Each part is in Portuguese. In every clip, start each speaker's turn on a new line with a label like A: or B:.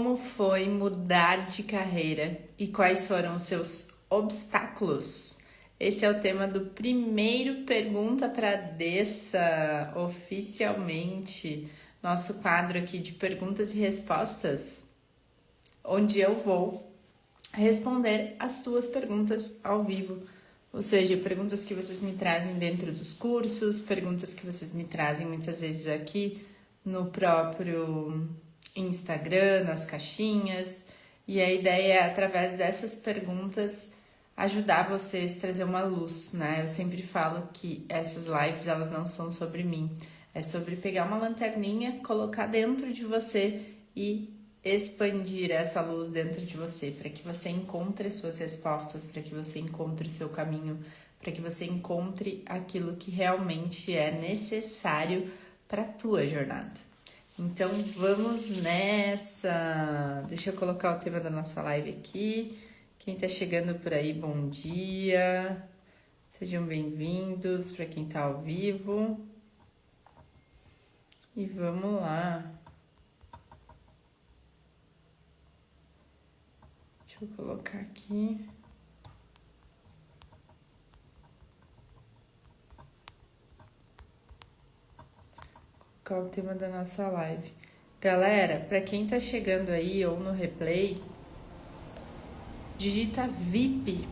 A: Como foi mudar de carreira e quais foram os seus obstáculos? Esse é o tema do primeiro Pergunta para Dessa, oficialmente, nosso quadro aqui de perguntas e respostas, onde eu vou responder as tuas perguntas ao vivo, ou seja, perguntas que vocês me trazem dentro dos cursos, perguntas que vocês me trazem muitas vezes aqui no próprio Instagram, nas caixinhas, e a ideia é, através dessas perguntas, ajudar vocês a trazer uma luz, né? Eu sempre falo que essas lives, elas não são sobre mim, é sobre pegar uma lanterninha, colocar dentro de você e expandir essa luz dentro de você, para que você encontre suas respostas, para que você encontre o seu caminho, para que você encontre aquilo que realmente é necessário para a tua jornada. Então vamos nessa! Deixa eu colocar o tema da nossa live aqui. Quem tá chegando por aí, bom dia! Sejam bem-vindos para quem tá ao vivo. E vamos lá! Deixa eu colocar aqui. Qual é o tema da nossa live? Galera, para quem tá chegando aí ou no replay, digita VIP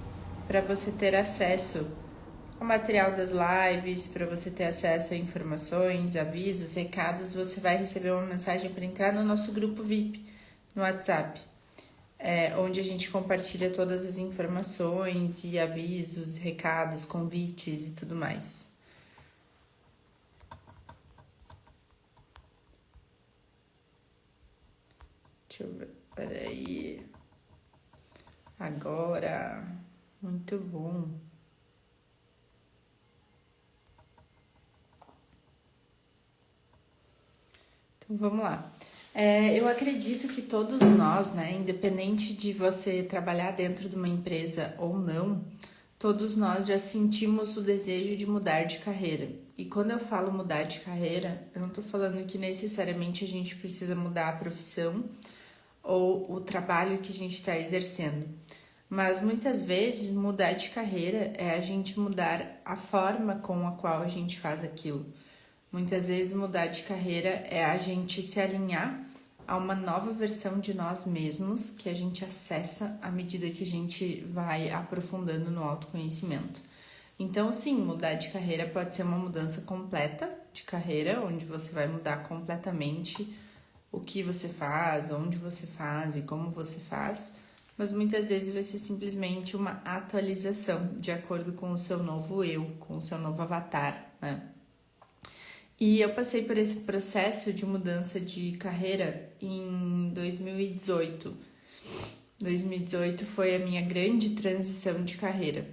A: para você ter acesso ao material das lives, para você ter acesso a informações, avisos, recados. Você vai receber uma mensagem para entrar no nosso grupo VIP no WhatsApp, onde a gente compartilha todas as informações e avisos, recados, convites e tudo mais. Deixa eu ver, peraí. Agora, muito bom. Então, vamos lá. Eu acredito que todos nós, né, independente de você trabalhar dentro de uma empresa ou não, todos nós já sentimos o desejo de mudar de carreira. E quando eu falo mudar de carreira, eu não tô falando que necessariamente a gente precisa mudar a profissão ou o trabalho que a gente está exercendo. Mas muitas vezes mudar de carreira é a gente mudar a forma com a qual a gente faz aquilo. Muitas vezes mudar de carreira é a gente se alinhar a uma nova versão de nós mesmos que a gente acessa à medida que a gente vai aprofundando no autoconhecimento. Então, sim, mudar de carreira pode ser uma mudança completa de carreira, onde você vai mudar completamente o que você faz, onde você faz e como você faz, mas muitas vezes vai ser simplesmente uma atualização de acordo com o seu novo eu, com o seu novo avatar, né? E eu passei por esse processo de mudança de carreira em 2018. 2018 foi a minha grande transição de carreira.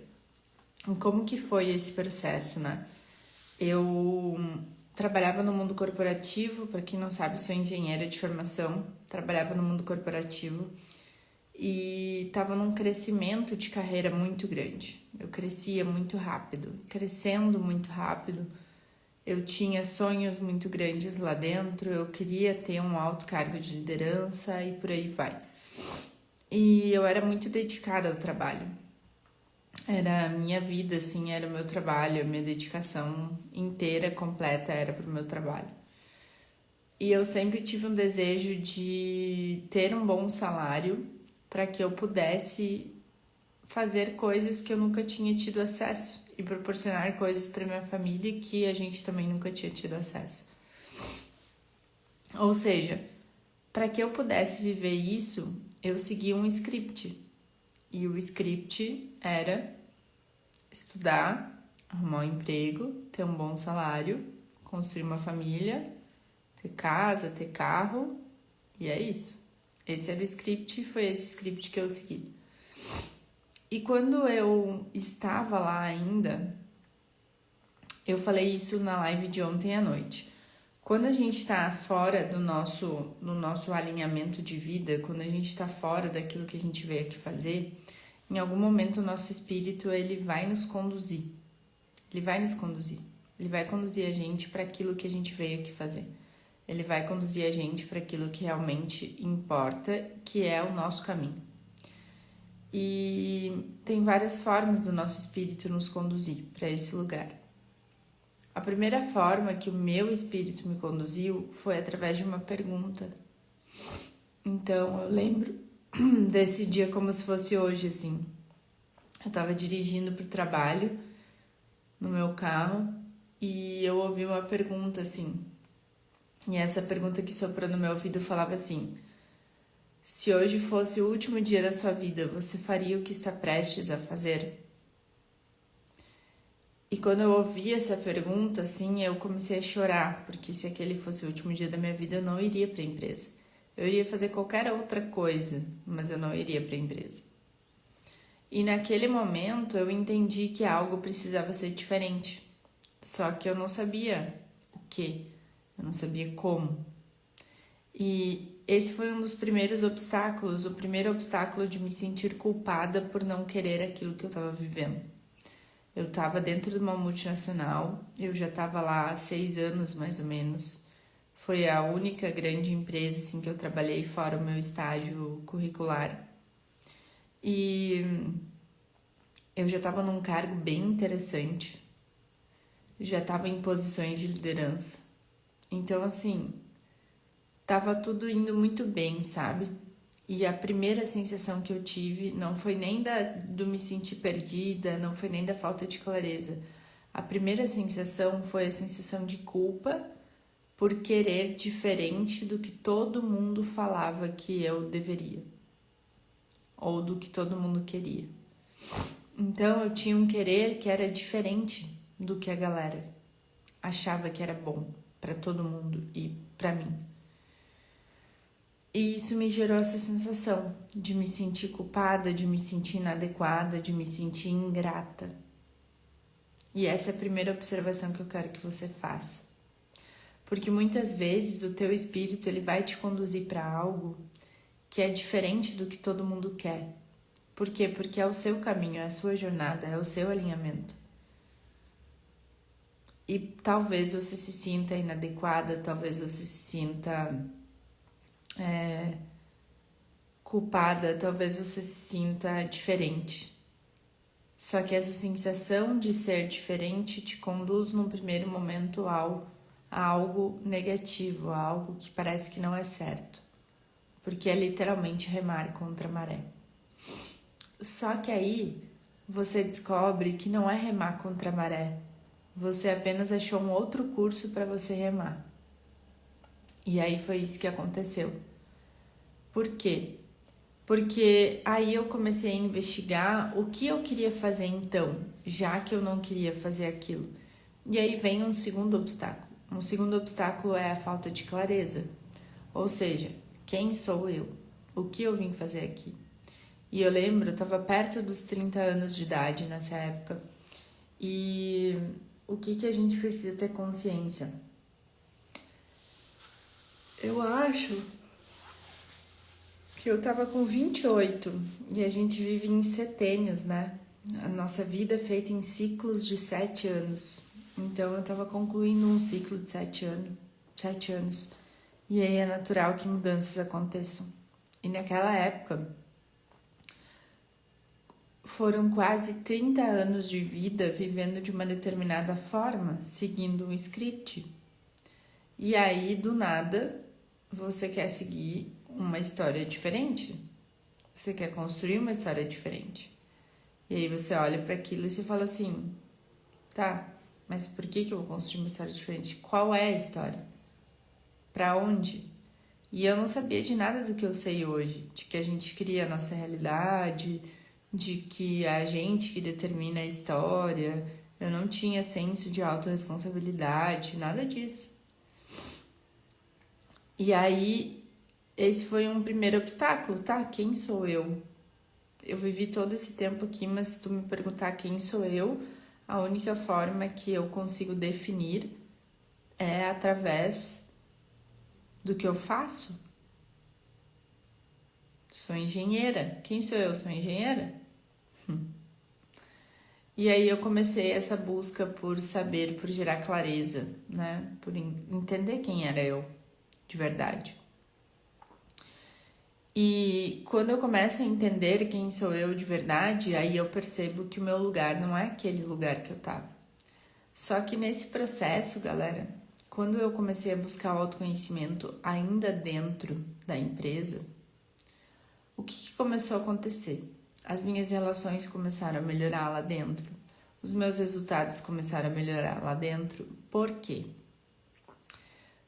A: E como que foi esse processo, né? Eu trabalhava no mundo corporativo, para quem não sabe, sou engenheira de formação, trabalhava no mundo corporativo e estava num crescimento de carreira muito grande. Eu crescia muito rápido, crescendo muito rápido. Eu tinha sonhos muito grandes lá dentro, eu queria ter um alto cargo de liderança e por aí vai. E eu era muito dedicada ao trabalho. Era a minha vida, assim, era o meu trabalho, a minha dedicação inteira, completa, era pro meu trabalho. E eu sempre tive um desejo de ter um bom salário para que eu pudesse fazer coisas que eu nunca tinha tido acesso e proporcionar coisas para minha família que a gente também nunca tinha tido acesso. Ou seja, para que eu pudesse viver isso, eu segui um script. E o script era estudar, arrumar um emprego, ter um bom salário, construir uma família, ter casa, ter carro, e é isso. Esse era o script e foi esse script que eu segui. E quando eu estava lá ainda, eu falei isso na live de ontem à noite. Quando a gente está fora do nosso alinhamento de vida, quando a gente está fora daquilo que a gente veio aqui fazer, em algum momento o nosso espírito ele vai nos conduzir. Ele vai nos conduzir. Ele vai conduzir a gente para aquilo que a gente veio aqui fazer. Ele vai conduzir a gente para aquilo que realmente importa, que é o nosso caminho. E tem várias formas do nosso espírito nos conduzir para esse lugar. A primeira forma que o meu espírito me conduziu foi através de uma pergunta. Então, eu lembro desse dia como se fosse hoje, assim. Eu tava dirigindo pro trabalho, no meu carro, e eu ouvi uma pergunta, assim. E essa pergunta que soprou no meu ouvido falava assim: se hoje fosse o último dia da sua vida, você faria o que está prestes a fazer? E quando eu ouvi essa pergunta, assim, eu comecei a chorar, porque se aquele fosse o último dia da minha vida, eu não iria para a empresa. Eu iria fazer qualquer outra coisa, mas eu não iria para a empresa. E naquele momento eu entendi que algo precisava ser diferente. Só que eu não sabia o que, eu não sabia como. E esse foi um dos primeiros obstáculos, o primeiro obstáculo de me sentir culpada por não querer aquilo que eu estava vivendo. Eu estava dentro de uma multinacional, eu já estava lá há 6 anos mais ou menos. Foi a única grande empresa assim, que eu trabalhei fora o meu estágio curricular. E eu já estava num cargo bem interessante, já estava em posições de liderança. Então, assim, tava tudo indo muito bem, sabe? E a primeira sensação que eu tive não foi nem do me sentir perdida, não foi nem da falta de clareza. A primeira sensação foi a sensação de culpa por querer diferente do que todo mundo falava que eu deveria, ou do que todo mundo queria. Então eu tinha um querer que era diferente do que a galera achava que era bom para todo mundo e para mim. E isso me gerou essa sensação de me sentir culpada, de me sentir inadequada, de me sentir ingrata. E essa é a primeira observação que eu quero que você faça. Porque muitas vezes o teu espírito ele vai te conduzir para algo que é diferente do que todo mundo quer. Por quê? Porque é o seu caminho, é a sua jornada, é o seu alinhamento. E talvez você se sinta inadequada, talvez você se sinta culpada, talvez você se sinta diferente. Só que essa sensação de ser diferente te conduz num primeiro momento a algo negativo, a algo que parece que não é certo. Porque é literalmente remar contra a maré. Só que aí você descobre que não é remar contra a maré. Você apenas achou um outro curso para você remar. E aí foi isso que aconteceu. Por quê? Porque aí eu comecei a investigar o que eu queria fazer então, já que eu não queria fazer aquilo. E aí vem um segundo obstáculo. Um segundo obstáculo é a falta de clareza. Ou seja, quem sou eu? O que eu vim fazer aqui? E eu lembro, eu estava perto dos 30 anos de idade nessa época. E o que a gente precisa ter consciência? Eu acho que eu tava com 28 e a gente vive em setênios, né? A nossa vida é feita em ciclos de 7 anos. Então eu tava concluindo um ciclo de 7 anos. E aí é natural que mudanças aconteçam. E naquela época foram quase 30 anos de vida vivendo de uma determinada forma, seguindo um script. E aí, do nada, você quer seguir uma história diferente. Você quer construir uma história diferente. E aí você olha para aquilo e você fala assim: tá, mas por que eu vou construir uma história diferente? Qual é a história? Para onde? E eu não sabia de nada do que eu sei hoje, de que a gente cria a nossa realidade, de que é a gente que determina a história. Eu não tinha senso de autorresponsabilidade, nada disso. E aí, esse foi um primeiro obstáculo, tá? Quem sou eu? Eu vivi todo esse tempo aqui, mas se tu me perguntar quem sou eu, a única forma que eu consigo definir é através do que eu faço. Sou engenheira. Quem sou eu? Sou engenheira? E aí eu comecei essa busca por saber, por gerar clareza, né? Por entender quem era eu. de verdade. E quando eu começo a entender quem sou eu de verdade, aí eu percebo que o meu lugar não é aquele lugar que eu tava. Só que nesse processo, galera, quando eu comecei a buscar o autoconhecimento ainda dentro da empresa, o que começou a acontecer? As minhas relações começaram a melhorar lá dentro. Os meus resultados começaram a melhorar lá dentro. Por quê?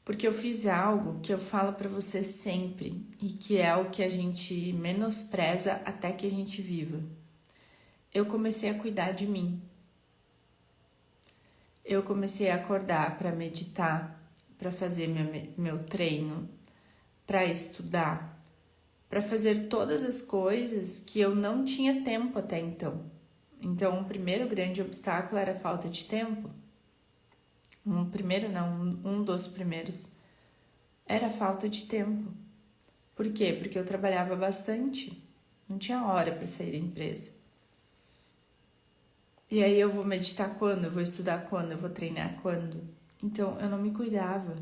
A: Porque eu fiz algo que eu falo pra você sempre e que é o que a gente menospreza até que a gente viva. Eu comecei a cuidar de mim. Eu comecei a acordar para meditar, para fazer meu treino, para estudar, para fazer todas as coisas que eu não tinha tempo até então. Então, o primeiro grande obstáculo era a falta de tempo. Um dos primeiros era a falta de tempo. Por quê? Porque eu trabalhava bastante, não tinha hora para sair da empresa. E aí eu vou meditar quando? Eu vou estudar quando? Eu vou treinar quando? Então, eu não me cuidava.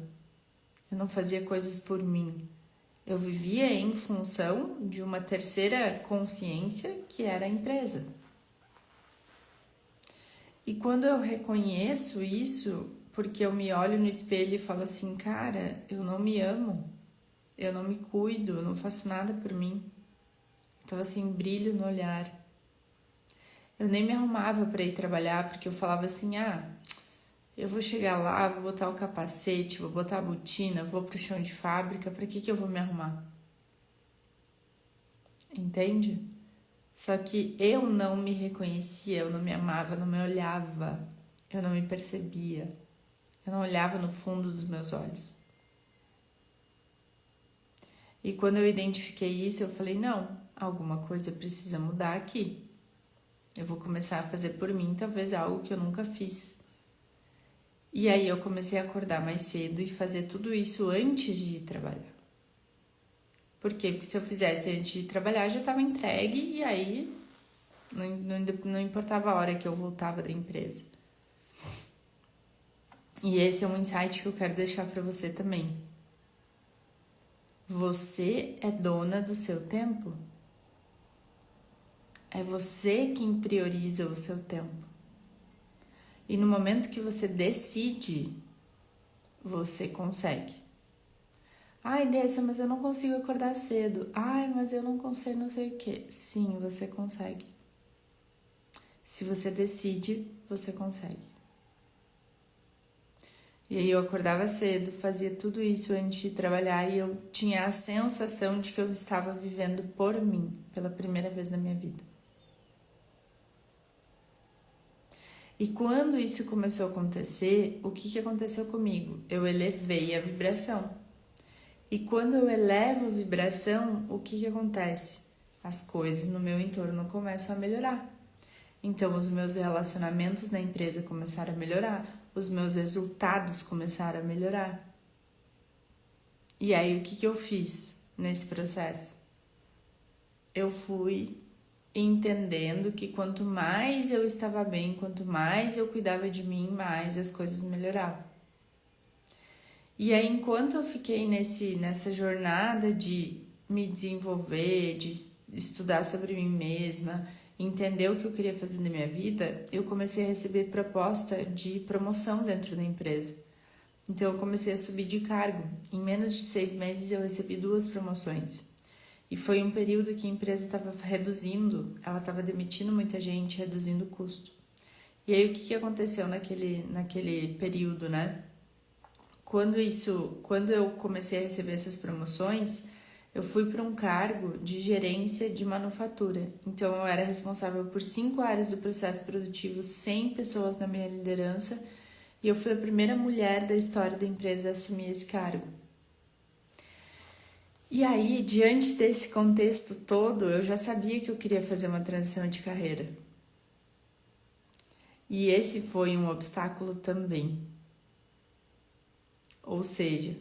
A: Eu não fazia coisas por mim. Eu vivia em função de uma terceira consciência que era a empresa. E quando eu reconheço isso, porque eu me olho no espelho e falo assim, cara, eu não me amo, eu não me cuido, eu não faço nada por mim. Eu tava sem brilho no olhar. Eu nem me arrumava para ir trabalhar, porque eu falava assim, eu vou chegar lá, vou botar o capacete, vou botar a botina, vou pro chão de fábrica, para que eu vou me arrumar? Entende? Só que eu não me reconhecia, eu não me amava, eu não me olhava, eu não me percebia, eu não olhava no fundo dos meus olhos. E quando eu identifiquei isso, eu falei, não, alguma coisa precisa mudar aqui. Eu vou começar a fazer por mim, talvez algo que eu nunca fiz. E aí eu comecei a acordar mais cedo e fazer tudo isso antes de ir trabalhar. Por quê? Porque se eu fizesse antes de ir trabalhar, já estava entregue e aí não importava a hora que eu voltava da empresa. E esse é um insight que eu quero deixar para você também. Você é dona do seu tempo. É você quem prioriza o seu tempo. E no momento que você decide, você consegue. Ai, Dessa, mas eu não consigo acordar cedo. Ai, mas eu não consigo não sei o quê. Sim, você consegue. Se você decide, você consegue. E aí eu acordava cedo, fazia tudo isso antes de trabalhar e eu tinha a sensação de que eu estava vivendo por mim, pela primeira vez na minha vida. E quando isso começou a acontecer, o que aconteceu comigo? Eu elevei a vibração. E quando eu elevo a vibração, o que acontece? As coisas no meu entorno começam a melhorar. Então, os meus relacionamentos na empresa começaram a melhorar, os meus resultados começaram a melhorar. E aí, o que eu fiz nesse processo? Eu fui entendendo que quanto mais eu estava bem, quanto mais eu cuidava de mim, mais as coisas melhoravam. E aí, enquanto eu fiquei nessa jornada de me desenvolver, de estudar sobre mim mesma, entender o que eu queria fazer na minha vida, eu comecei a receber proposta de promoção dentro da empresa. Então, eu comecei a subir de cargo. Em menos de 6 meses, eu recebi 2 promoções. E foi um período que a empresa estava reduzindo, ela estava demitindo muita gente, reduzindo o custo. E aí, o que aconteceu naquele período, né? Quando eu comecei a receber essas promoções, eu fui para um cargo de gerência de manufatura. Então, eu era responsável por 5 áreas do processo produtivo, 100 pessoas na minha liderança, e eu fui a primeira mulher da história da empresa a assumir esse cargo. E aí, diante desse contexto todo, eu já sabia que eu queria fazer uma transição de carreira. E esse foi um obstáculo também. Ou seja,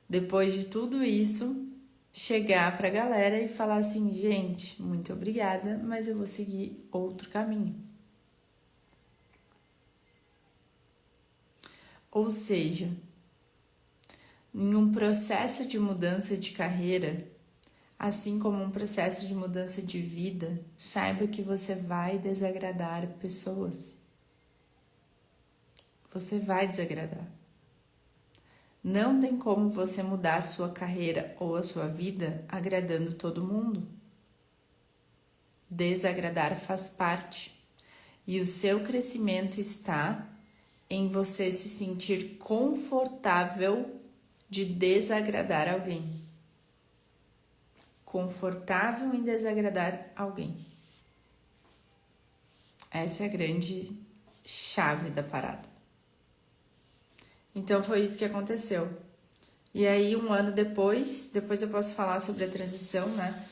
A: depois de tudo isso, chegar pra galera e falar assim, gente, muito obrigada, mas eu vou seguir outro caminho. Ou seja, Em um processo de mudança de carreira, assim como um processo de mudança de vida, saiba que você vai desagradar pessoas. Você vai desagradar. Não tem como você mudar a sua carreira ou a sua vida agradando todo mundo. Desagradar faz parte. E o seu crescimento está em você se sentir confortável de desagradar alguém. Confortável em desagradar alguém. Essa é a grande chave da parada. Então foi isso que aconteceu. E aí um ano depois eu posso falar sobre a transição, né?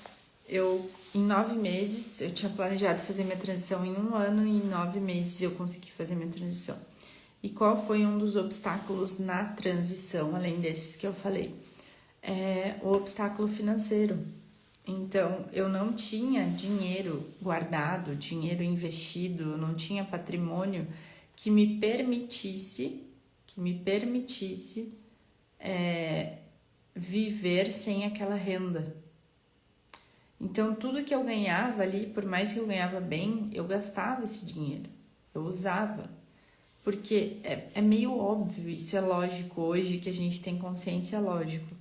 A: Em 9 meses, eu tinha planejado fazer minha transição em 1 ano e em 9 meses eu consegui fazer minha transição. E qual foi um dos obstáculos na transição, além desses que eu falei? O obstáculo financeiro. Então, eu não tinha dinheiro guardado, dinheiro investido, eu não tinha patrimônio que me permitisse viver sem aquela renda. Então, tudo que eu ganhava ali, por mais que eu ganhava bem, eu gastava esse dinheiro, eu usava. Porque é meio óbvio, isso é lógico, hoje que a gente tem consciência, é lógico.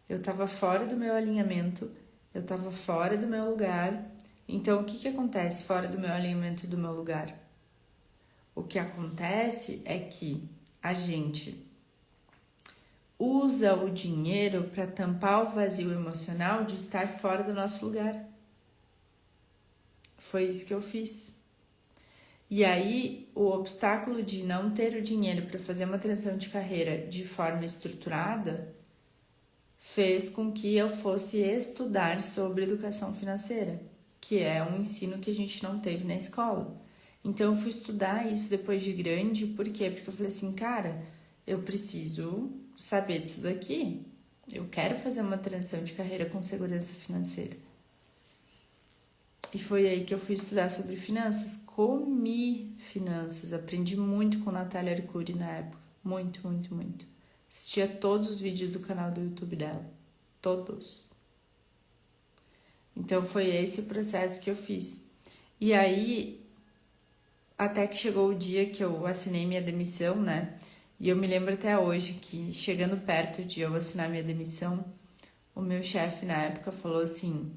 A: Eu estava fora do meu alinhamento, eu estava fora do meu lugar. Então, o que acontece fora do meu alinhamento e do meu lugar? O que acontece é que a gente usa o dinheiro para tampar o vazio emocional de estar fora do nosso lugar. Foi isso que eu fiz. E aí, o obstáculo de não ter o dinheiro para fazer uma transição de carreira de forma estruturada fez com que eu fosse estudar sobre educação financeira, que é um ensino que a gente não teve na escola. Então, eu fui estudar isso depois de grande, por quê? Porque eu falei assim, cara, eu preciso saber disso daqui. Eu quero fazer uma transição de carreira com segurança financeira. E foi aí que eu fui estudar sobre finanças, comi finanças, aprendi muito com Natália Arcuri na época, muito. Assistia todos os vídeos do canal do YouTube dela, todos. Então foi esse o processo que eu fiz. E aí, até que chegou o dia que eu assinei minha demissão, né? E eu me lembro até hoje que, chegando perto de eu assinar minha demissão, o meu chefe na época falou assim,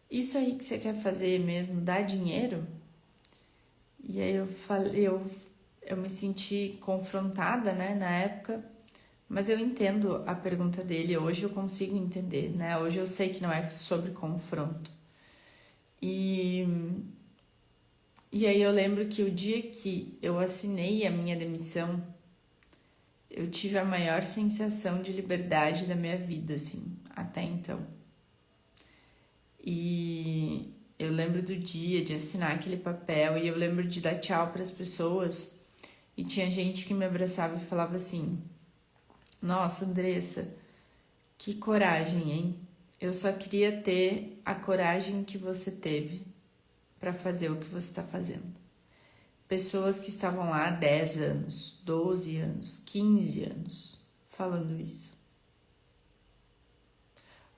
A: isso aí que você quer fazer mesmo dá dinheiro? E aí eu falei, eu me senti confrontada, né, na época, mas eu entendo a pergunta dele, hoje eu consigo entender, né, hoje eu sei que não é sobre confronto. E aí eu lembro que o dia que eu assinei a minha demissão, eu tive a maior sensação de liberdade da minha vida, assim, até então. E eu lembro do dia de assinar aquele papel e eu lembro de dar tchau para as pessoas e tinha gente que me abraçava e falava assim, nossa, Andressa, que coragem, hein? Eu só queria ter a coragem que você teve para fazer o que você está fazendo. Pessoas que estavam lá há 10 anos, 12 anos, 15 anos falando isso.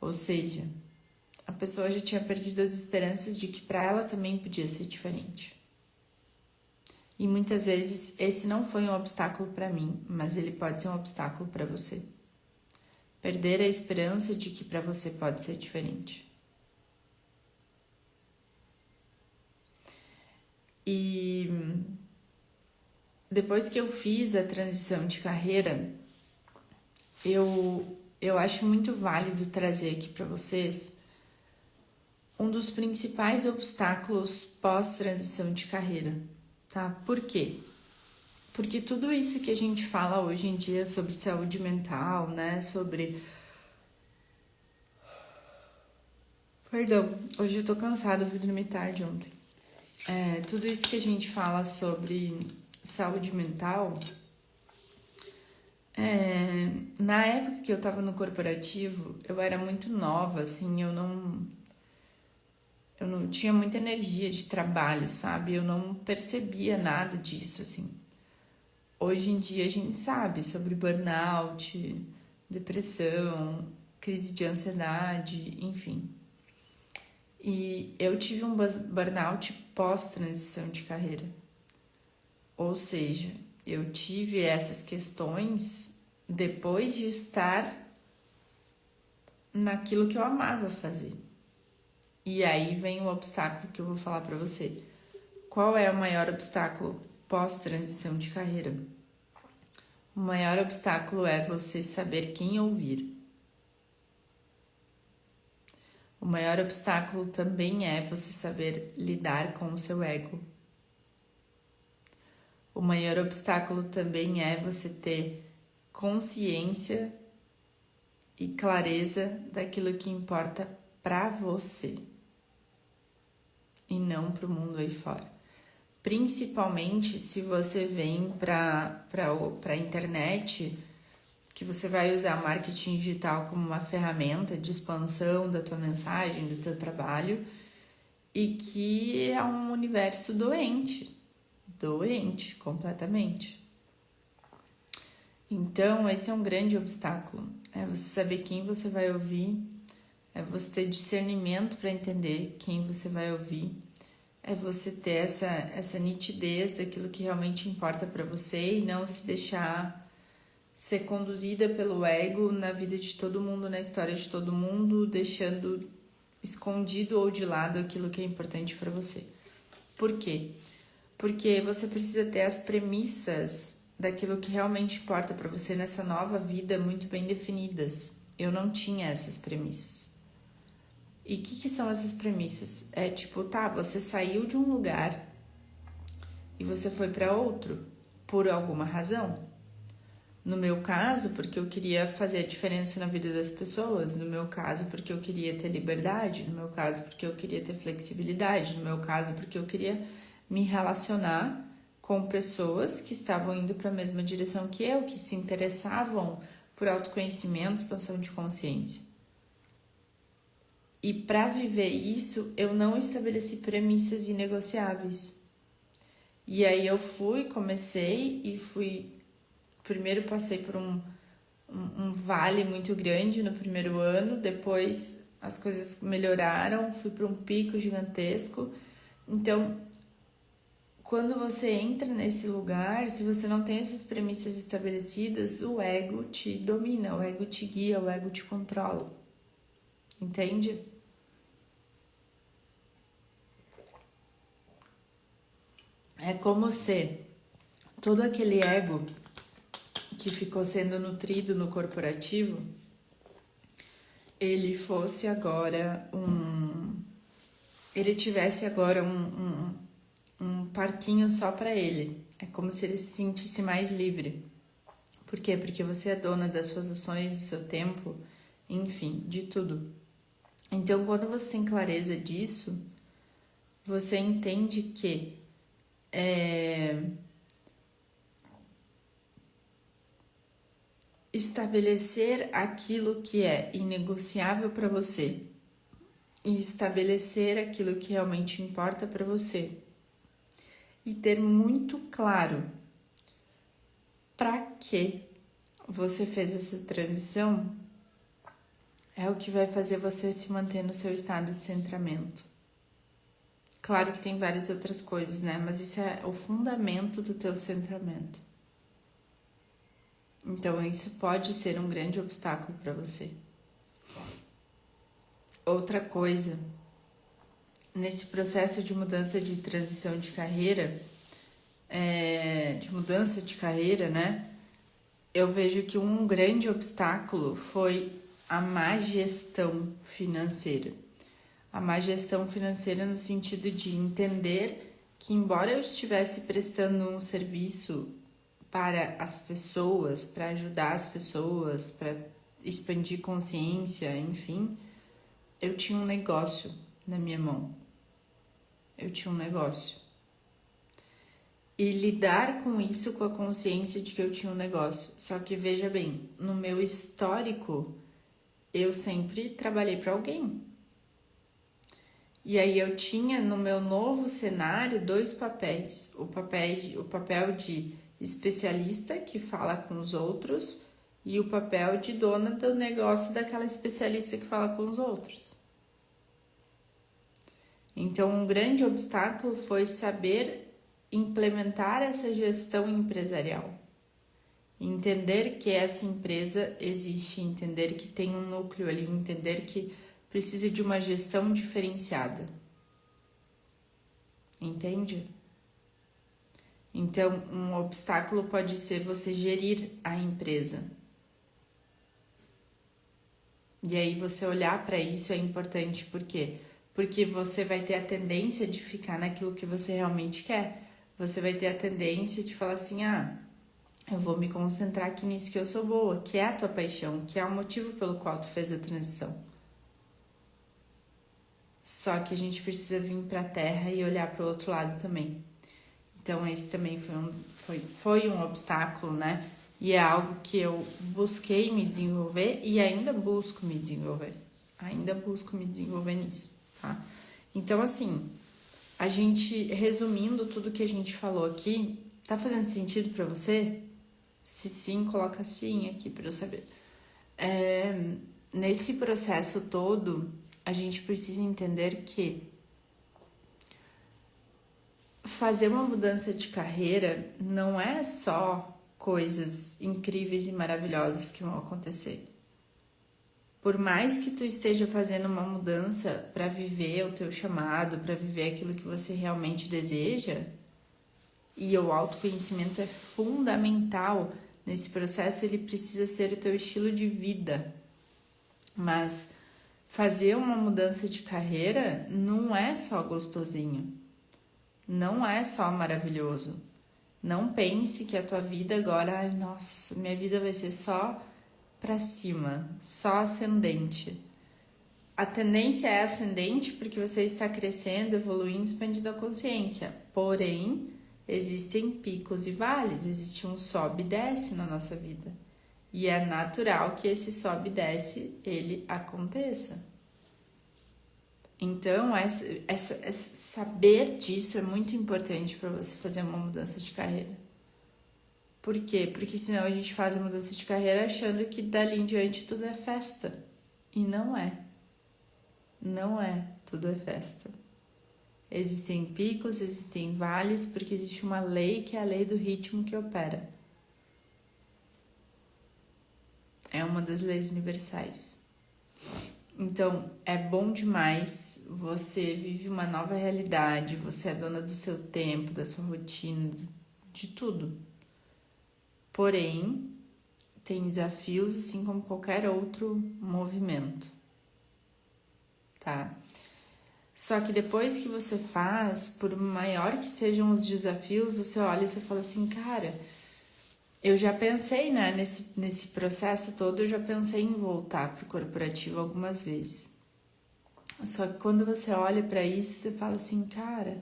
A: Ou seja, a pessoa já tinha perdido as esperanças de que para ela também podia ser diferente. E muitas vezes esse não foi um obstáculo para mim, mas ele pode ser um obstáculo para você. Perder a esperança de que para você pode ser diferente. E depois que eu fiz a transição de carreira, eu acho muito válido trazer aqui para vocês um dos principais obstáculos pós-transição de carreira, tá? Por quê? Porque tudo isso que a gente fala hoje em dia sobre saúde mental, né? Perdão, hoje eu tô cansada, eu fui dormir tarde ontem. Tudo isso que a gente fala sobre saúde mental, na época que eu tava no corporativo, eu era muito nova, assim, eu não tinha muita energia de trabalho, sabe? Eu não percebia nada disso, assim. Hoje em dia a gente sabe sobre burnout, depressão, crise de ansiedade, enfim. E eu tive um burnout pós-transição de carreira. Ou seja, eu tive essas questões depois de estar naquilo que eu amava fazer. E aí vem o obstáculo que eu vou falar para você. Qual é o maior obstáculo pós-transição de carreira? O maior obstáculo é você saber quem ouvir. O maior obstáculo também é você saber lidar com o seu ego. O maior obstáculo também é você ter consciência e clareza daquilo que importa para você e não para o mundo aí fora. Principalmente se você vem para a internet, que você vai usar marketing digital como uma ferramenta de expansão da tua mensagem, do teu trabalho, e que é um universo doente completamente. Então, esse é um grande obstáculo, é você saber quem você vai ouvir, é você ter discernimento para entender quem você vai ouvir, é você ter essa nitidez daquilo que realmente importa para você e não se deixar ser conduzida pelo ego na vida de todo mundo, na história de todo mundo, deixando escondido ou de lado aquilo que é importante para você. Por quê? Porque você precisa ter as premissas daquilo que realmente importa para você nessa nova vida muito bem definidas. Eu não tinha essas premissas. E o que são essas premissas? É tipo, você saiu de um lugar e você foi para outro por alguma razão. No meu caso, porque eu queria fazer a diferença na vida das pessoas. No meu caso, porque eu queria ter liberdade. No meu caso, porque eu queria ter flexibilidade. No meu caso, porque eu queria me relacionar com pessoas que estavam indo para a mesma direção que eu, que se interessavam por autoconhecimento, expansão de consciência. E para viver isso, eu não estabeleci premissas inegociáveis. E aí eu comecei e fui... Primeiro passei por um vale muito grande no primeiro ano, depois as coisas melhoraram, fui para um pico gigantesco. Então, quando você entra nesse lugar, se você não tem essas premissas estabelecidas, o ego te domina, o ego te guia, o ego te controla. Entende? É como se todo aquele ego que ficou sendo nutrido no corporativo, ele fosse agora ele tivesse agora um parquinho só para ele. É como se ele se sentisse mais livre. Por quê? Porque você é dona das suas ações, do seu tempo, enfim, de tudo. Então, quando você tem clareza disso, você entende que estabelecer aquilo que é inegociável para você e estabelecer aquilo que realmente importa para você e ter muito claro para que você fez essa transição é o que vai fazer você se manter no seu estado de centramento. Claro que tem várias outras coisas, né? Mas isso é o fundamento do teu centramento. Então, isso pode ser um grande obstáculo para você. Outra coisa, nesse processo de mudança de transição de carreira, né? Eu vejo que um grande obstáculo foi a má gestão financeira. A má gestão financeira no sentido de entender que, embora eu estivesse prestando um serviço para as pessoas, para ajudar as pessoas, para expandir consciência, enfim, eu tinha um negócio na minha mão. Eu tinha um negócio. E lidar com isso com a consciência de que eu tinha um negócio. Só que veja bem, no meu histórico, eu sempre trabalhei para alguém. E aí eu tinha no meu novo cenário 2 papéis. O papel de especialista que fala com os outros e o papel de dona do negócio daquela especialista que fala com os outros. Então, um grande obstáculo foi saber implementar essa gestão empresarial. Entender que essa empresa existe, entender que tem um núcleo ali, entender que precisa de uma gestão diferenciada. Entende? Então, um obstáculo pode ser você gerir a empresa. E aí você olhar para isso é importante, por quê? Porque você vai ter a tendência de ficar naquilo que você realmente quer. Você vai ter a tendência de falar assim, eu vou me concentrar aqui nisso que eu sou boa, que é a tua paixão, que é o motivo pelo qual tu fez a transição. Só que a gente precisa vir para a terra e olhar para o outro lado também. Então esse também foi um obstáculo, né? E é algo que eu busquei me desenvolver e ainda busco me desenvolver. Ainda busco me desenvolver nisso, tá? Então, assim, a gente, resumindo tudo que a gente falou aqui, tá fazendo sentido para você? Se sim, coloca sim aqui para eu saber. Nesse processo todo, a gente precisa entender que fazer uma mudança de carreira não é só coisas incríveis e maravilhosas que vão acontecer. Por mais que tu esteja fazendo uma mudança para viver o teu chamado, para viver aquilo que você realmente deseja, e o autoconhecimento é fundamental nesse processo, ele precisa ser o teu estilo de vida. Mas fazer uma mudança de carreira não é só gostosinho, não é só maravilhoso. Não pense que a tua vida agora, ai, nossa, minha vida vai ser só pra cima, só ascendente. A tendência é ascendente porque você está crescendo, evoluindo, expandindo a consciência. Porém, existem picos e vales, existe um sobe e desce na nossa vida. E é natural que esse sobe e desce, ele aconteça. Então, saber disso é muito importante para você fazer uma mudança de carreira. Por quê? Porque senão a gente faz a mudança de carreira achando que dali em diante tudo é festa. E não é. Não é, tudo é festa. Existem picos, existem vales, porque existe uma lei que é a lei do ritmo que opera. É uma das leis universais. Então, é bom demais, você vive uma nova realidade, você é dona do seu tempo, da sua rotina, de tudo. Porém, tem desafios assim como qualquer outro movimento, tá? Só que depois que você faz, por maior que sejam os desafios, você olha e você fala assim, cara, eu já pensei, né, nesse processo todo, eu já pensei em voltar pro corporativo algumas vezes. Só que quando você olha para isso, você fala assim, cara,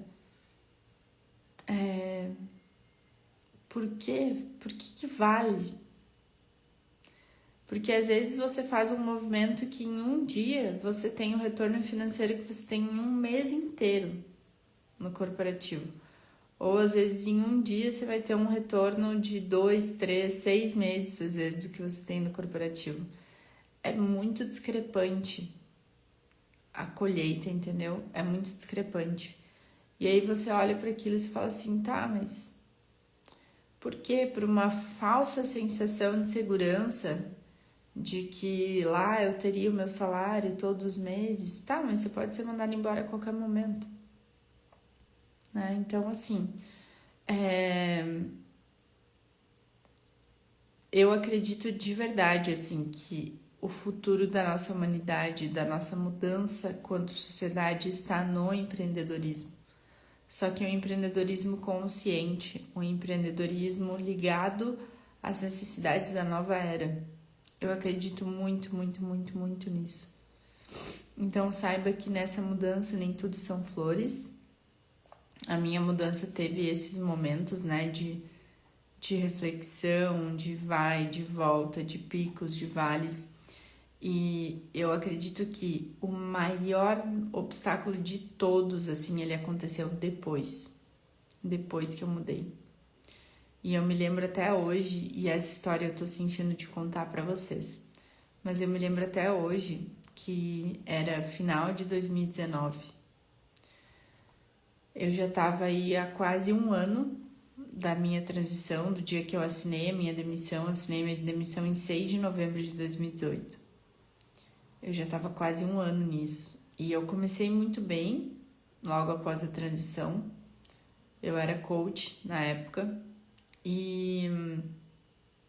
A: por quê? Por que vale? Porque às vezes você faz um movimento que em um dia você tem o retorno financeiro que você tem em um mês inteiro no corporativo. Ou às vezes em um dia você vai ter um retorno de 2, 3, 6 meses, às vezes, do que você tem no corporativo. É muito discrepante a colheita, entendeu? É muito discrepante. E aí você olha para aquilo e você fala assim, tá, mas por quê? Por uma falsa sensação de segurança, de que lá eu teria o meu salário todos os meses. Tá, mas você pode ser mandado embora a qualquer momento. Né? Então, assim, eu acredito de verdade, assim, que o futuro da nossa humanidade, da nossa mudança quanto sociedade está no empreendedorismo. Só que é um empreendedorismo consciente, um empreendedorismo ligado às necessidades da nova era. Eu acredito muito, muito, muito, muito nisso. Então saiba que nessa mudança nem tudo são flores. A minha mudança teve esses momentos, né, de reflexão, de vai, de volta, de picos, de vales. E eu acredito que o maior obstáculo de todos, assim, ele aconteceu depois que eu mudei. E eu me lembro até hoje, e essa história eu tô sentindo de contar pra vocês, mas eu me lembro até hoje que era final de 2019. Eu já tava aí há quase um ano da minha transição, do dia que eu assinei a minha demissão. Eu assinei minha demissão em 6 de novembro de 2018. Eu já tava quase um ano nisso. E eu comecei muito bem, logo após a transição. Eu era coach na época e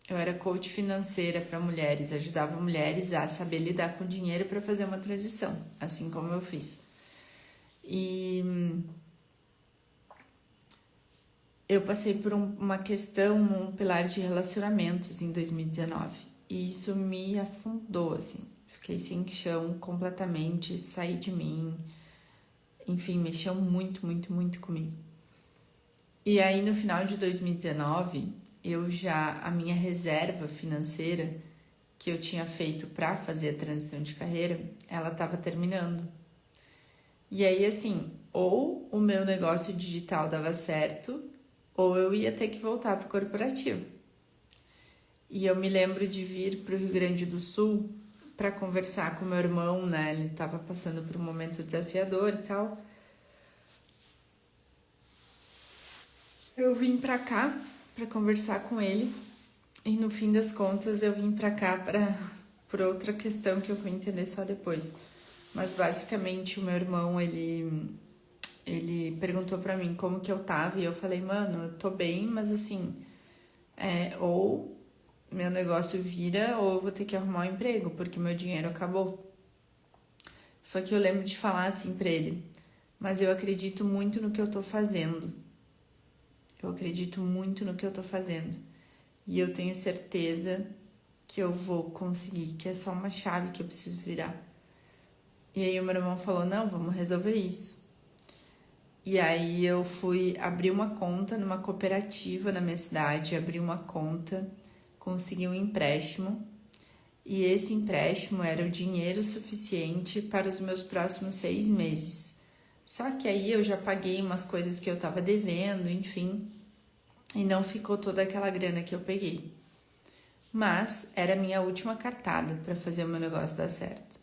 A: eu era coach financeira para mulheres, ajudava mulheres a saber lidar com dinheiro para fazer uma transição, assim como eu fiz. E eu passei por uma questão, um pilar de relacionamentos em 2019 e isso me afundou, assim. Fiquei sem chão completamente, saí de mim, enfim, mexeu muito, muito, muito comigo. E aí no final de 2019, a minha reserva financeira que eu tinha feito para fazer a transição de carreira, ela estava terminando. E aí assim, ou o meu negócio digital dava certo, ou eu ia ter que voltar para o corporativo. E eu me lembro de vir para o Rio Grande do Sul para conversar com meu irmão, né? Ele estava passando por um momento desafiador e tal. Eu vim para cá para conversar com ele e no fim das contas eu vim para cá por outra questão que eu vou entender só depois. Mas basicamente o meu irmão, ele perguntou para mim como que eu tava e eu falei, mano, eu tô bem, mas assim, ou meu negócio vira ou eu vou ter que arrumar um emprego, porque meu dinheiro acabou. Só que eu lembro de falar assim pra ele, mas eu acredito muito no que eu tô fazendo. Eu acredito muito no que eu tô fazendo. E eu tenho certeza que eu vou conseguir, que é só uma chave que eu preciso virar. E aí o meu irmão falou, não, vamos resolver isso. E aí eu fui abrir uma conta numa cooperativa na minha cidade, abri uma conta, consegui um empréstimo. E esse empréstimo era o dinheiro suficiente para os meus próximos 6 meses. Só que aí eu já paguei umas coisas que eu tava devendo, enfim, e não ficou toda aquela grana que eu peguei. Mas era a minha última cartada para fazer o meu negócio dar certo.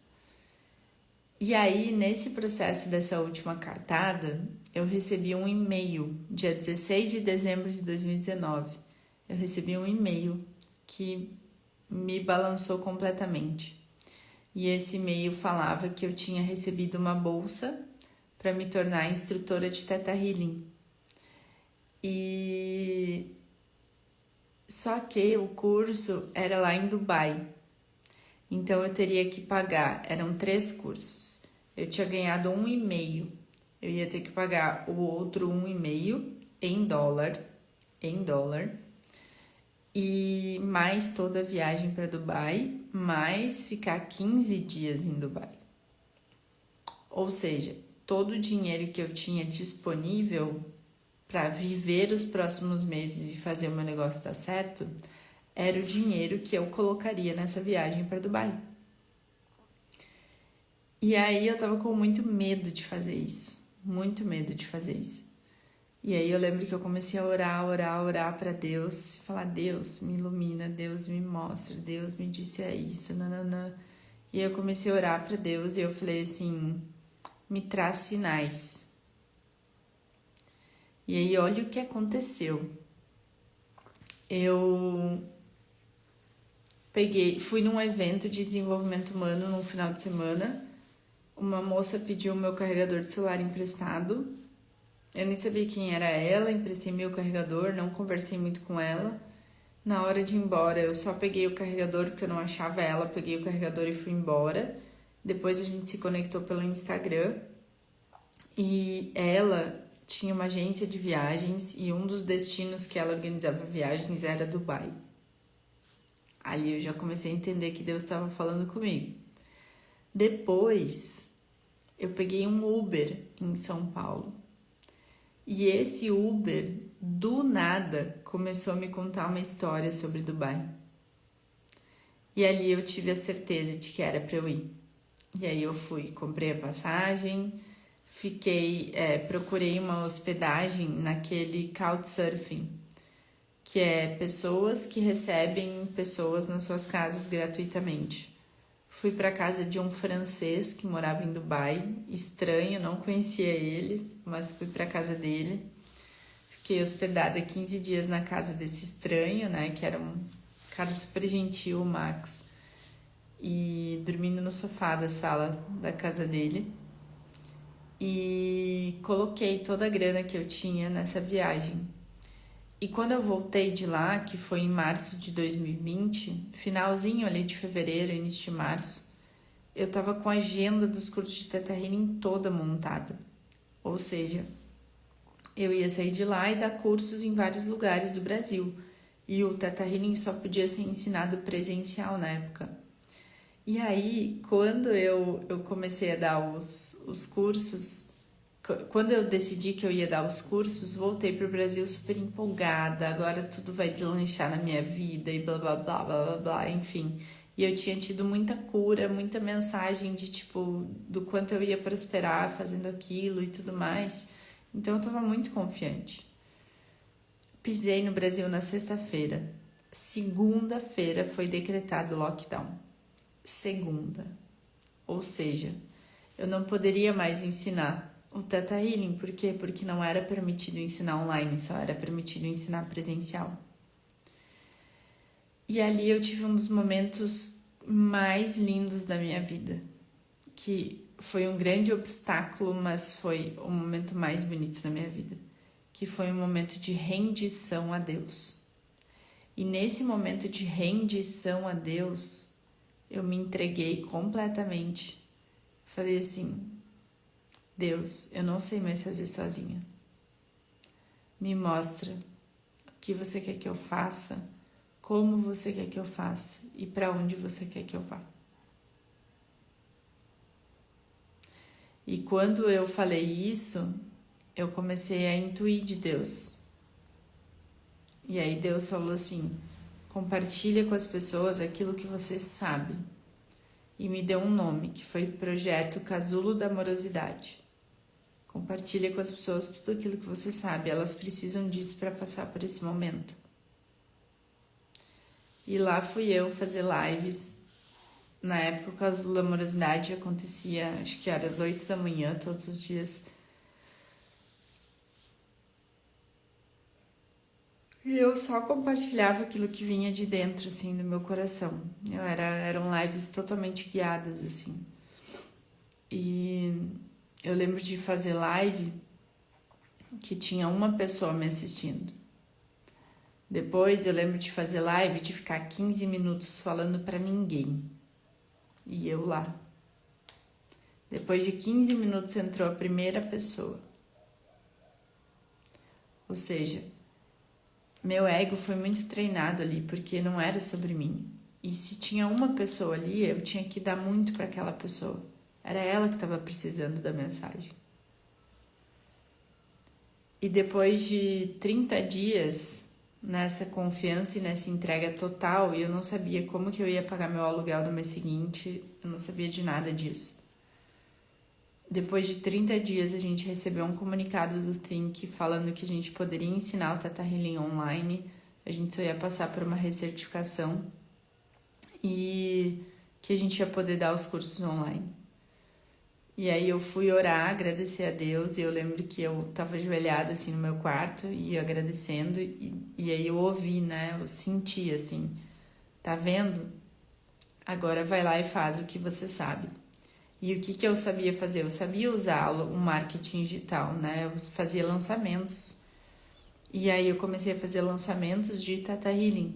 A: E aí, nesse processo dessa última cartada, eu recebi um e-mail, dia 16 de dezembro de 2019. Eu recebi um e-mail que me balançou completamente. E esse e-mail falava que eu tinha recebido uma bolsa para me tornar instrutora de Theta Healing. E só que o curso era lá em Dubai. Então eu teria que pagar, eram 3 cursos. Eu tinha ganhado 1,5. Eu ia ter que pagar o outro 1,5 em dólar, e mais toda a viagem para Dubai, mais ficar 15 dias em Dubai. Ou seja, todo o dinheiro que eu tinha disponível para viver os próximos meses e fazer o meu negócio dar certo, era o dinheiro que eu colocaria nessa viagem para Dubai. E aí eu tava com muito medo de fazer isso, muito medo de fazer isso. E aí eu lembro que eu comecei a orar para Deus, falar, Deus me ilumina, Deus me mostra, Deus me disse isso, nananã. E aí eu comecei a orar para Deus e eu falei assim, me traz sinais. E aí olha o que aconteceu. Eu fui num evento de desenvolvimento humano no final de semana. Uma moça pediu o meu carregador de celular emprestado. Eu nem sabia quem era ela, emprestei meu carregador, não conversei muito com ela. Na hora de ir embora, eu só peguei o carregador porque eu não achava ela, peguei o carregador e fui embora. Depois a gente se conectou pelo Instagram e ela tinha uma agência de viagens e um dos destinos que ela organizava viagens era Dubai. Ali eu já comecei a entender que Deus estava falando comigo. Depois, eu peguei um Uber em São Paulo. E esse Uber, do nada, começou a me contar uma história sobre Dubai. E ali eu tive a certeza de que era para eu ir. E aí eu fui, comprei a passagem, procurei uma hospedagem naquele Couchsurfing, que é pessoas que recebem pessoas nas suas casas gratuitamente. Fui para casa de um francês que morava em Dubai, estranho, não conhecia ele, mas fui para casa dele. Fiquei hospedada 15 dias na casa desse estranho, né, que era um cara super gentil, o Max, e dormindo no sofá da sala da casa dele. E coloquei toda a grana que eu tinha nessa viagem. E quando eu voltei de lá, que foi em março de 2020, finalzinho ali de fevereiro, início de março, eu tava com a agenda dos cursos de Theta Healing toda montada. Ou seja, eu ia sair de lá e dar cursos em vários lugares do Brasil. E o Theta Healing só podia ser ensinado presencial na época. E aí, quando eu comecei a dar os cursos, quando eu decidi que eu ia dar os cursos, voltei pro Brasil super empolgada, agora tudo vai deslanchar na minha vida e blá blá blá blá blá blá, enfim. E eu tinha tido muita cura, muita mensagem de tipo, do quanto eu ia prosperar fazendo aquilo e tudo mais. Então eu tava muito confiante. Pisei no Brasil na sexta-feira. Segunda-feira foi decretado lockdown. Segunda. Ou seja, eu não poderia mais ensinar o Theta Healing. Por quê? Porque não era permitido ensinar online, só era permitido ensinar presencial. E ali eu tive um dos momentos mais lindos da minha vida, que foi um grande obstáculo, mas foi o momento mais bonito da minha vida, que foi um momento de rendição a Deus. E nesse momento de rendição a Deus, eu me entreguei completamente. Falei assim, Deus, eu não sei mais fazer sozinha. Me mostra o que você quer que eu faça, como você quer que eu faça e para onde você quer que eu vá. E quando eu falei isso, eu comecei a intuir de Deus. E aí Deus falou assim, compartilha com as pessoas aquilo que você sabe. E me deu um nome, que foi Projeto Casulo da Amorosidade. Compartilha com as pessoas tudo aquilo que você sabe, elas precisam disso para passar por esse momento. E lá fui eu fazer lives. Na época o Casulo da Amorosidade acontecia, acho que era às 8 da manhã, todos os dias. E eu só compartilhava aquilo que vinha de dentro, assim, do meu coração. Eram lives totalmente guiadas, assim. E eu lembro de fazer live que tinha uma pessoa me assistindo. Depois eu lembro de fazer live de ficar 15 minutos falando pra ninguém. E eu lá. Depois de 15 minutos entrou a primeira pessoa. Ou seja, meu ego foi muito treinado ali, porque não era sobre mim. E se tinha uma pessoa ali, eu tinha que dar muito para aquela pessoa. Era ela que estava precisando da mensagem. E depois de 30 dias nessa confiança e nessa entrega total, eu não sabia como que eu ia pagar meu aluguel no mês seguinte, eu não sabia de nada disso. Depois de 30 dias, a gente recebeu um comunicado do Think falando que a gente poderia ensinar o Theta Healing online, a gente só ia passar por uma recertificação e que a gente ia poder dar os cursos online. E aí eu fui orar, agradecer a Deus, e eu lembro que eu tava ajoelhada assim no meu quarto e agradecendo, e aí eu ouvi, né, eu senti assim, tá vendo? Agora vai lá e faz o que você sabe. E o que eu sabia fazer? Eu sabia usar o marketing digital, né? Eu fazia lançamentos. E aí eu comecei a fazer lançamentos de Theta Healing.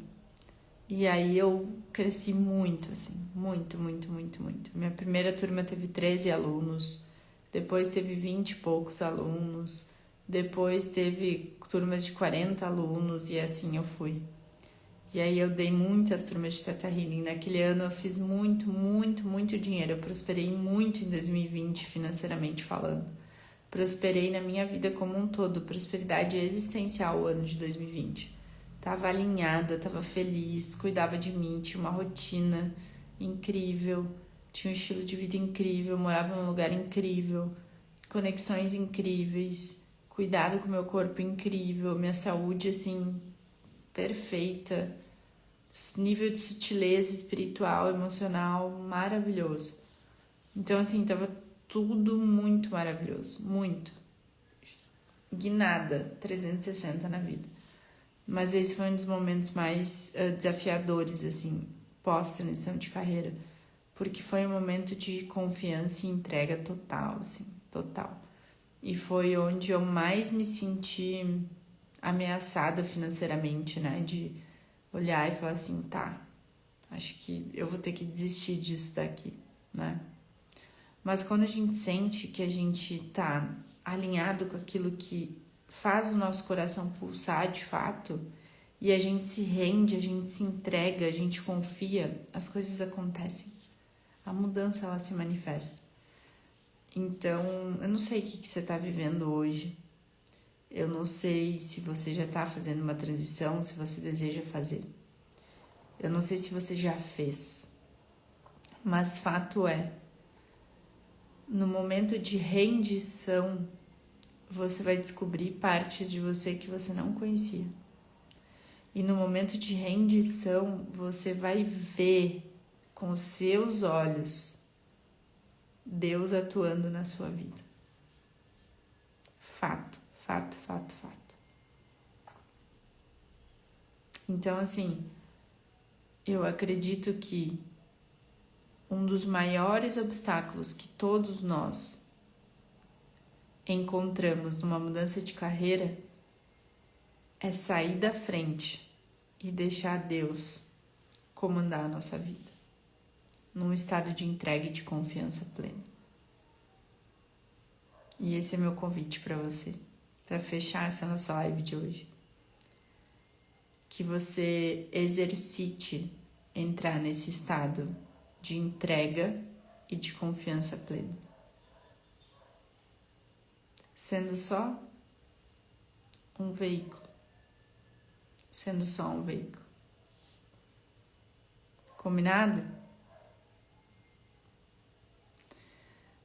A: E aí eu cresci muito, assim, muito, muito, muito, muito. Minha primeira turma teve 13 alunos, depois teve 20 e poucos alunos, depois teve turmas de 40 alunos e assim eu fui. E aí eu dei muitas turmas de Theta Healing. Naquele ano eu fiz muito, muito, muito dinheiro. Eu prosperei muito em 2020, financeiramente falando. Prosperei na minha vida como um todo. Prosperidade existencial o ano de 2020. Tava alinhada, tava feliz, cuidava de mim, tinha uma rotina incrível, tinha um estilo de vida incrível, morava num lugar incrível, conexões incríveis, cuidado com o meu corpo incrível, minha saúde, assim, perfeita, nível de sutileza espiritual, emocional, maravilhoso. Então, assim, tava tudo muito maravilhoso, muito. Guinada, 360 na vida. Mas esse foi um dos momentos mais desafiadores, assim, pós-transição de carreira. Porque foi um momento de confiança e entrega total, assim, total. E foi onde eu mais me senti ameaçada financeiramente, né? De olhar e falar assim, tá, acho que eu vou ter que desistir disso daqui, né? Mas quando a gente sente que a gente tá alinhado com aquilo que faz o nosso coração pulsar de fato, e a gente se rende, a gente se entrega, a gente confia, as coisas acontecem. A mudança, ela se manifesta. Então, eu não sei o que você tá vivendo hoje. Eu não sei se você já tá fazendo uma transição, se você deseja fazer. Eu não sei se você já fez. Mas fato é, no momento de rendição, você vai descobrir partes de você que você não conhecia. E no momento de rendição, você vai ver com os seus olhos Deus atuando na sua vida. Fato, fato, fato, fato. Então, assim, eu acredito que um dos maiores obstáculos que todos nós encontramos numa mudança de carreira é sair da frente e deixar Deus comandar a nossa vida, num estado de entrega e de confiança plena. E esse é meu convite para você, para fechar essa nossa live de hoje. Que você exercite entrar nesse estado de entrega e de confiança plena. Sendo só um veículo. Sendo só um veículo. Combinado?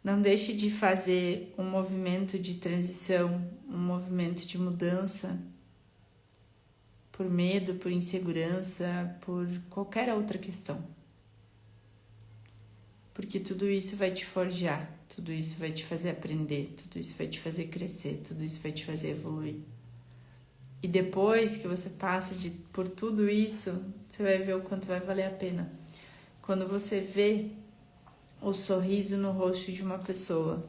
A: Não deixe de fazer um movimento de transição, um movimento de mudança por medo, por insegurança, por qualquer outra questão. Porque tudo isso vai te forjar, tudo isso vai te fazer aprender, tudo isso vai te fazer crescer, tudo isso vai te fazer evoluir. E depois que você passa por tudo isso, você vai ver o quanto vai valer a pena. Quando você vê o sorriso no rosto de uma pessoa,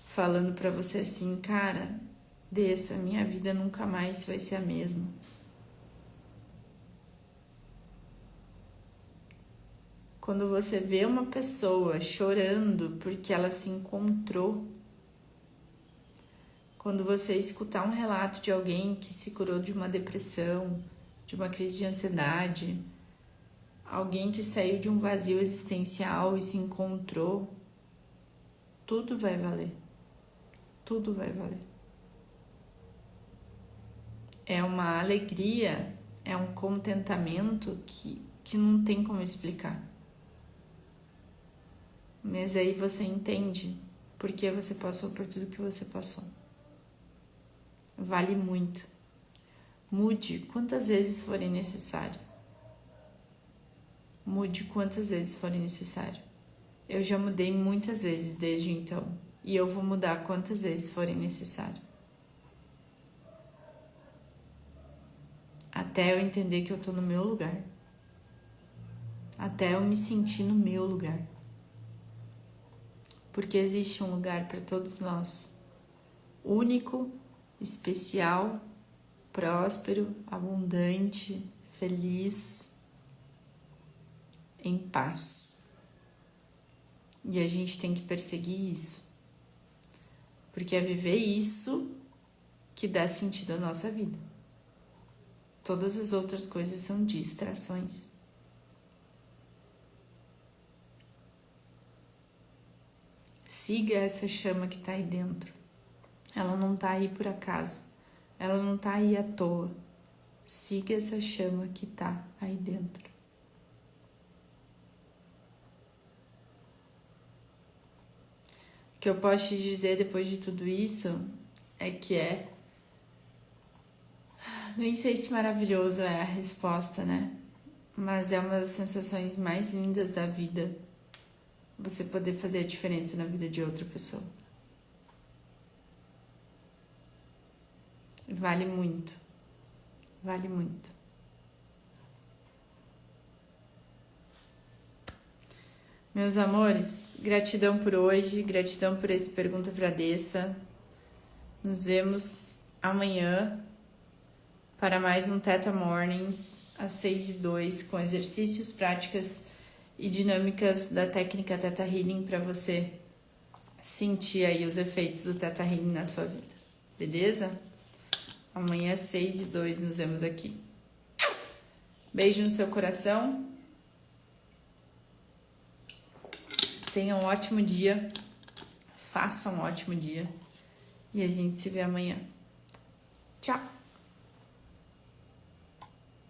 A: falando pra você assim, cara, desça, minha vida nunca mais vai ser a mesma. Quando você vê uma pessoa chorando porque ela se encontrou, quando você escutar um relato de alguém que se curou de uma depressão, de uma crise de ansiedade, alguém que saiu de um vazio existencial e se encontrou, tudo vai valer. Tudo vai valer. É uma alegria, é um contentamento que não tem como explicar. Mas aí você entende por que você passou por tudo que você passou. Vale muito. Mude quantas vezes forem necessário. Mude quantas vezes forem necessário. Eu já mudei muitas vezes desde então. E eu vou mudar quantas vezes forem necessário. Até eu entender que eu tô no meu lugar. Até eu me sentir no meu lugar. Porque existe um lugar para todos nós. Único, especial, próspero, abundante, feliz, em paz. E a gente tem que perseguir isso. Porque é viver isso que dá sentido à nossa vida. Todas as outras coisas são distrações. Siga essa chama que está aí dentro. Ela não está aí por acaso. Ela não está aí à toa. Siga essa chama que está aí dentro. O que eu posso te dizer depois de tudo isso é que Nem sei se maravilhoso é a resposta, né? Mas é uma das sensações mais lindas da vida. Você poder fazer a diferença na vida de outra pessoa. Vale muito. Vale muito. Meus amores, gratidão por hoje, gratidão por esse Pergunta pra Dessa. Nos vemos amanhã para mais um Theta Mornings às 6h02 com exercícios, práticas e dinâmicas da técnica Theta Healing para você sentir aí os efeitos do Theta Healing na sua vida, beleza? Amanhã às 6h02 nos vemos aqui. Beijo no seu coração. Tenha um ótimo dia. Faça um ótimo dia. E a gente se vê amanhã. Tchau!